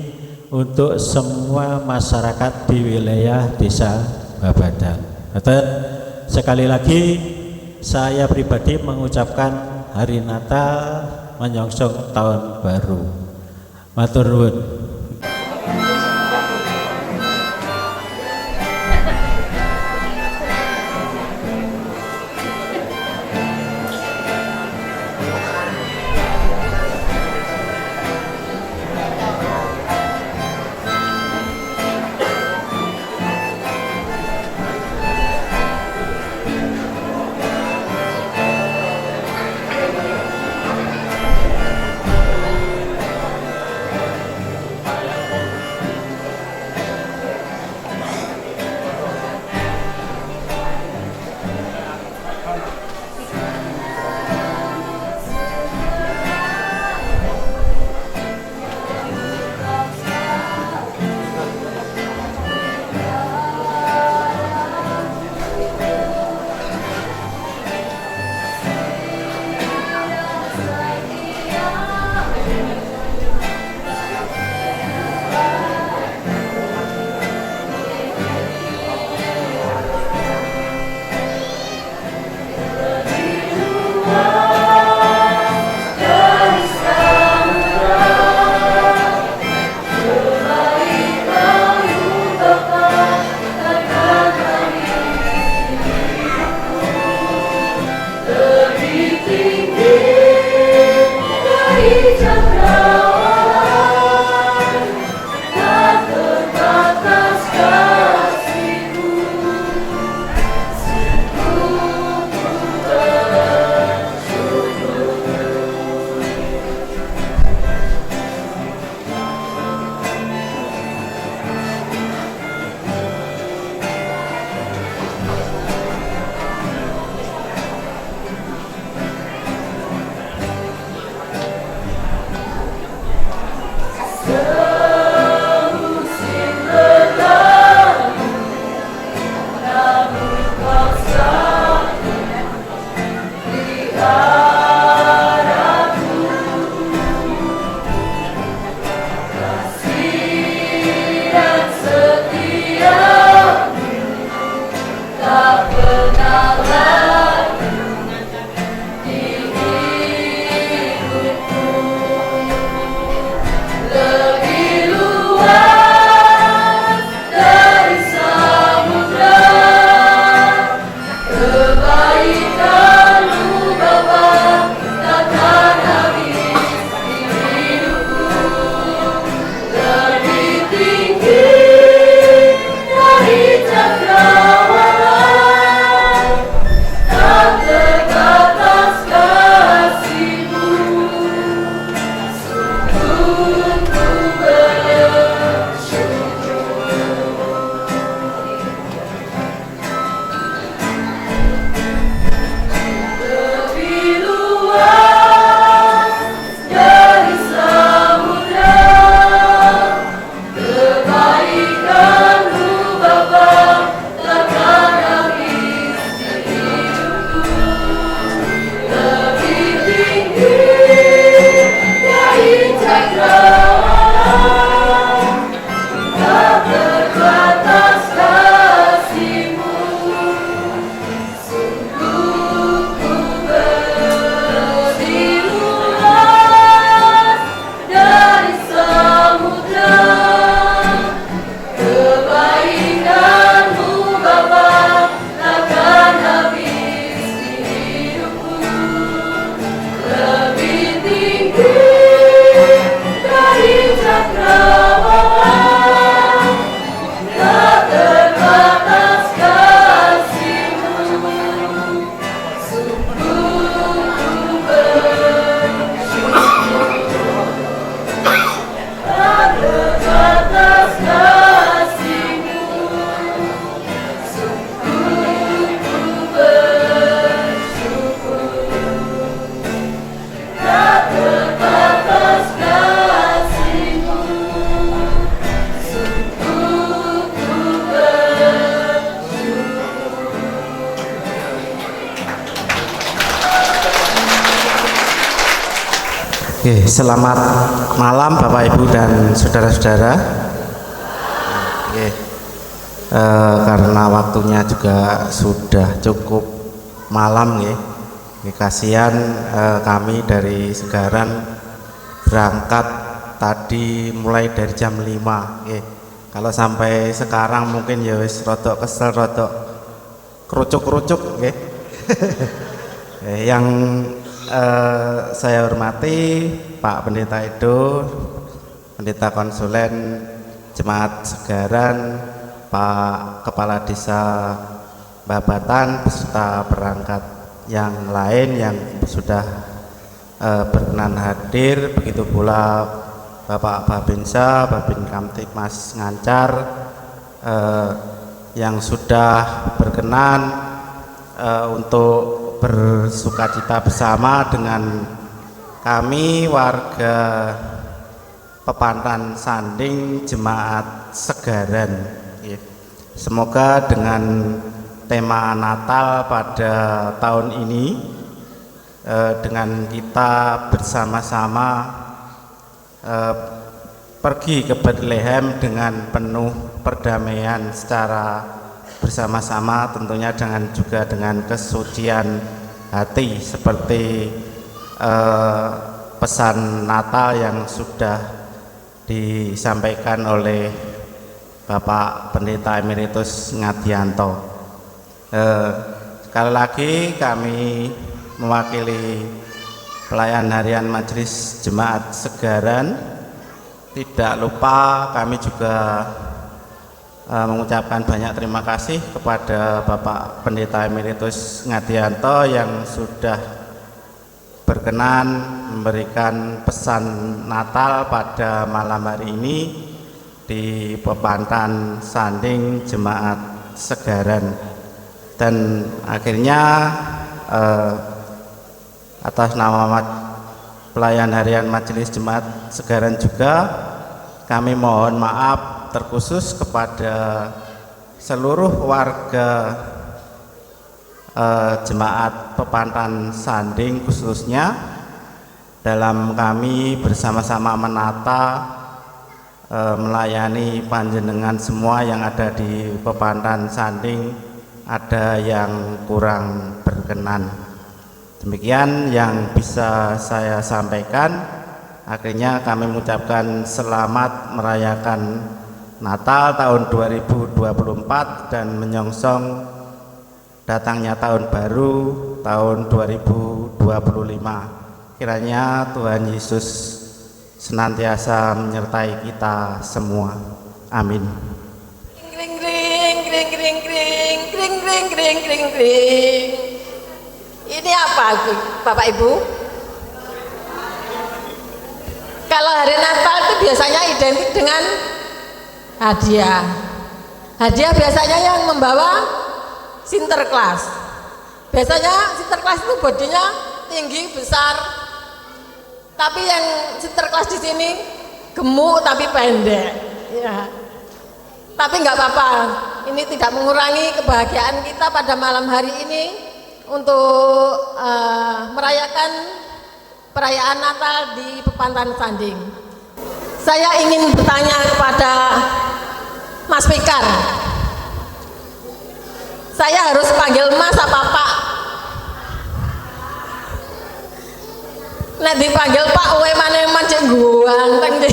untuk semua masyarakat di wilayah Desa Babadan. Sekali lagi saya pribadi mengucapkan hari Natal menyongsong tahun baru. Matur nuwun. Oke, selamat malam Bapak Ibu dan saudara-saudara. Oke, karena waktunya juga sudah cukup malam ya. Kasihan kami dari Segaran berangkat tadi mulai dari jam 5. Kalau sampai sekarang mungkin ya wis rodok kesel, rodok kerucuk-kerucuk nggih. Yang saya hormati Pak Pendeta Edo, Pendeta Konsulen Jemaat Segaran, Pak Kepala Desa Babatan beserta perangkat yang lain yang sudah berkenan hadir, begitu pula Bapak Babinsa, Babin Kamtipmas Ngancar yang sudah berkenan untuk bersukacita bersama dengan kami warga Pepantan Sanding Jemaat Segaran. Semoga dengan tema Natal pada tahun ini dengan kita bersama-sama pergi ke Bethlehem dengan penuh perdamaian secara bersama-sama, tentunya juga dengan kesucian hati seperti pesan Natal yang sudah disampaikan oleh Bapak Pendeta Emeritus Ngadianto. Sekali lagi kami mewakili pelayan harian Majelis Jemaat Segaran, tidak lupa kami juga mengucapkan banyak terima kasih kepada Bapak Pendeta Emeritus Ngadianto yang sudah berkenan memberikan pesan Natal pada malam hari ini di Pepantan Sanding Jemaat Segaran. Dan akhirnya atas nama pelayan harian Majelis Jemaat Segaran juga kami mohon maaf terkhusus kepada seluruh warga jemaat Pepantan Sanding khususnya dalam kami bersama-sama menata melayani panjenengan semua yang ada di Pepantan Sanding, ada yang kurang berkenan. Demikian yang bisa saya sampaikan. Akhirnya kami mengucapkan selamat merayakan Natal tahun 2024 dan menyongsong datangnya tahun baru tahun 2025. Kiranya Tuhan Yesus senantiasa menyertai kita semua. Amin. Kring kring kring kring kring kring kring kring kring kring. Ini apa, Bapak Ibu? Kalau hari Natal itu biasanya identik dengan hadiah. Hadiah biasanya yang membawa Sinterklas. Biasanya Sinterklas itu bodinya tinggi besar, tapi yang Sinterklas di sini gemuk tapi pendek. Ya. Tapi nggak apa-apa. Ini tidak mengurangi kebahagiaan kita pada malam hari ini untuk merayakan perayaan Natal di Pepantan Sanding. Saya ingin bertanya kepada Mas Fikar. Saya harus panggil Mas apa Pak? Nek dipanggil Pak, uwe maneman cek ganteng di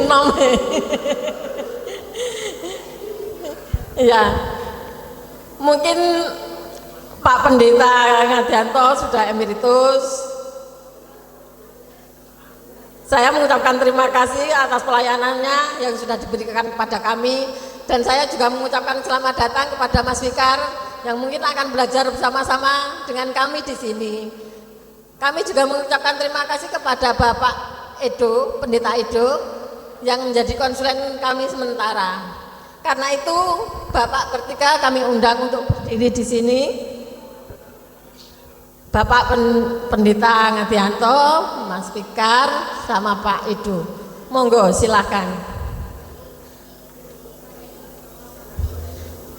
nome. Ya, mungkin Pak Pendeta Ngadianto sudah emeritus. Saya mengucapkan terima kasih atas pelayanannya yang sudah diberikan kepada kami, dan saya juga mengucapkan selamat datang kepada Mas Fikar yang mungkin akan belajar bersama-sama dengan kami di sini. Kami juga mengucapkan terima kasih kepada Bapak Edo, Pendeta Edo, yang menjadi konsulen kami sementara. Karena itu Bapak bertiga kami undang untuk berdiri di sini. Bapak Pendeta Ngadianto, Mas Fikar, sama Pak Edo. Monggo silakan.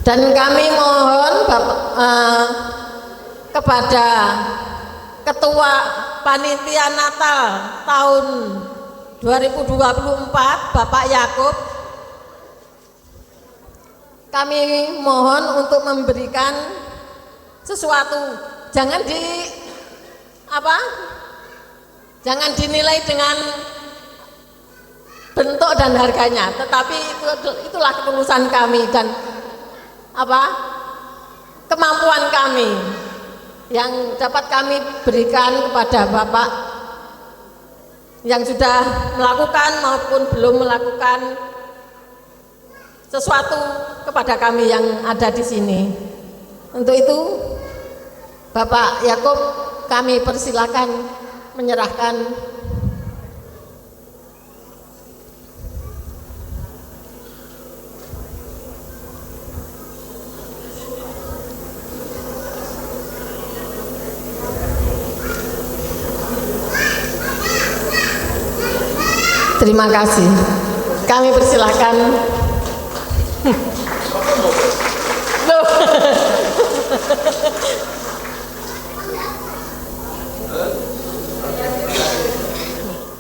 Dan kami mohon kepada Ketua Panitia Natal tahun 2024, Bapak Yakub, kami mohon untuk memberikan sesuatu. Jangan jangan dinilai dengan bentuk dan harganya, tetapi itulah ketulusan kami dan kemampuan kami yang dapat kami berikan kepada Bapak yang sudah melakukan maupun belum melakukan sesuatu kepada kami yang ada di sini. Untuk itu Bapak Yakub kami persilakan menyerahkan. Terima kasih. Kami persilakan.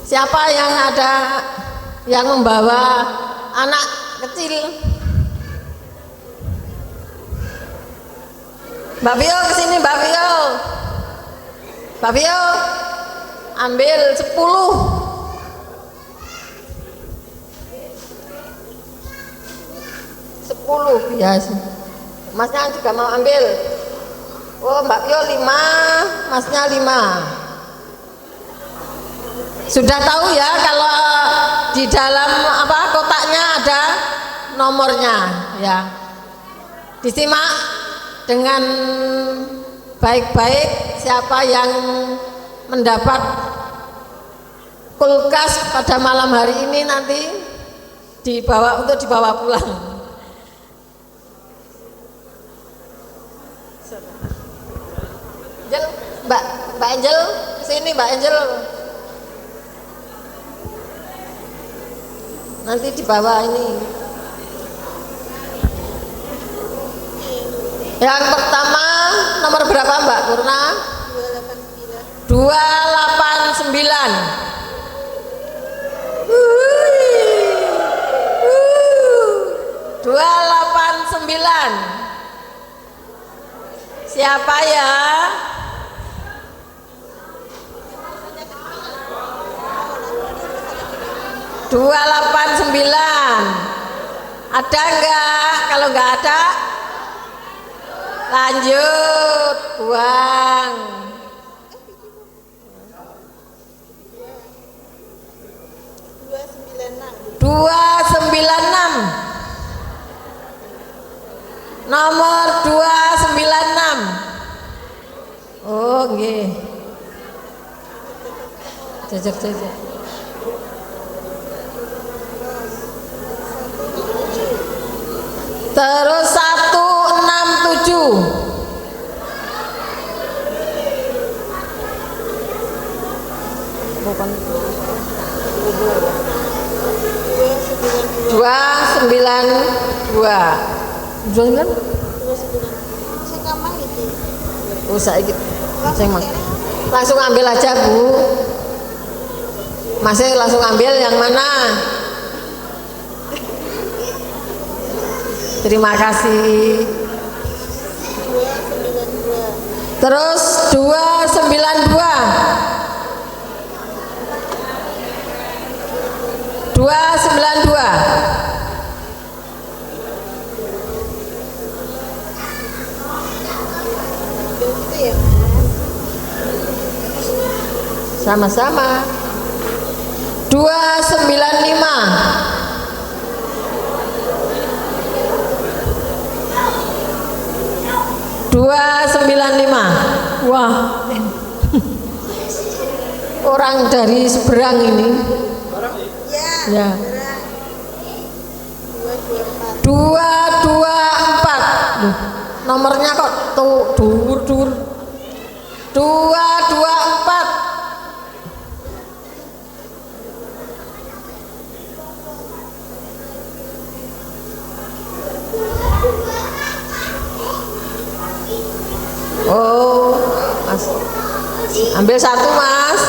Siapa yang ada yang membawa anak kecil? Mbak Vio kesini, Mbak Vio. Mbak Vio, ambil 10. 10 biasa. Masnya juga mau ambil. Oh, Mbak Vio 5, Masnya 5. Sudah tahu ya kalau di dalam kotaknya ada nomornya ya. Disimak dengan baik-baik siapa yang mendapat kulkas pada malam hari ini nanti dibawa pulang. Angel, Mbak Angel, sini Mbak Angel. Nanti di bawah ini. Yang pertama nomor berapa Mbak Purna? 289. 289. Siapa ya? Ada enggak? Kalau enggak ada, lanjut buang. 296. Nomor 296. Oh nggih. Jajar. Terus 167. Bukan. 292. Usah gitu. Langsung ambil aja Bu. Masih langsung ambil yang mana? Terima kasih. Terus 292. 292. Sama-sama. 295. 295. Wah. Orang dari seberang ini. Ya. 224. Nomornya kok dur. 224. Oh, Mas. Ambil satu, Mas.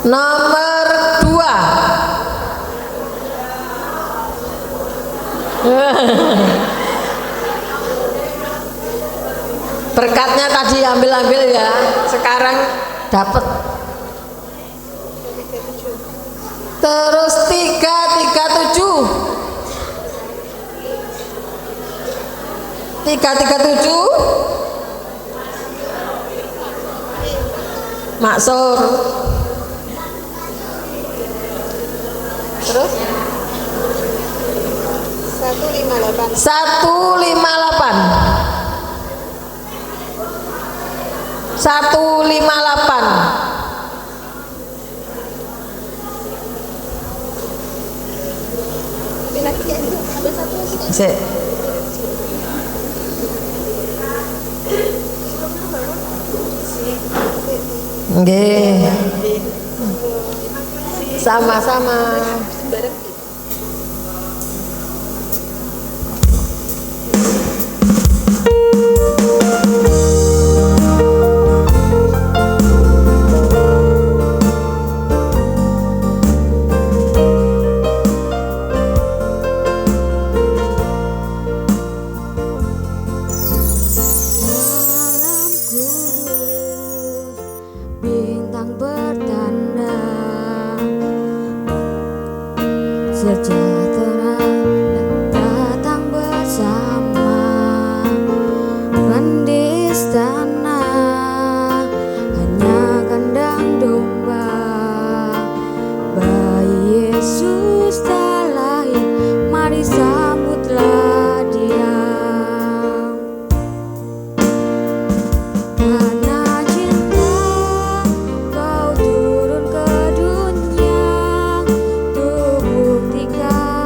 Nomor 2. Berkatnya tadi ambil ya. Sekarang dapat. Terus 337. 337. Maksur. Terus 158. 158. Sik. Nggih. Sama-sama. Bintang bertanda sejahtera datang bersama kan di istana hanya kandang domba bayi Yesus tak lain, mari sambutlah dia. Kau turun ke dunia, tuh buktikan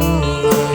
Yesus.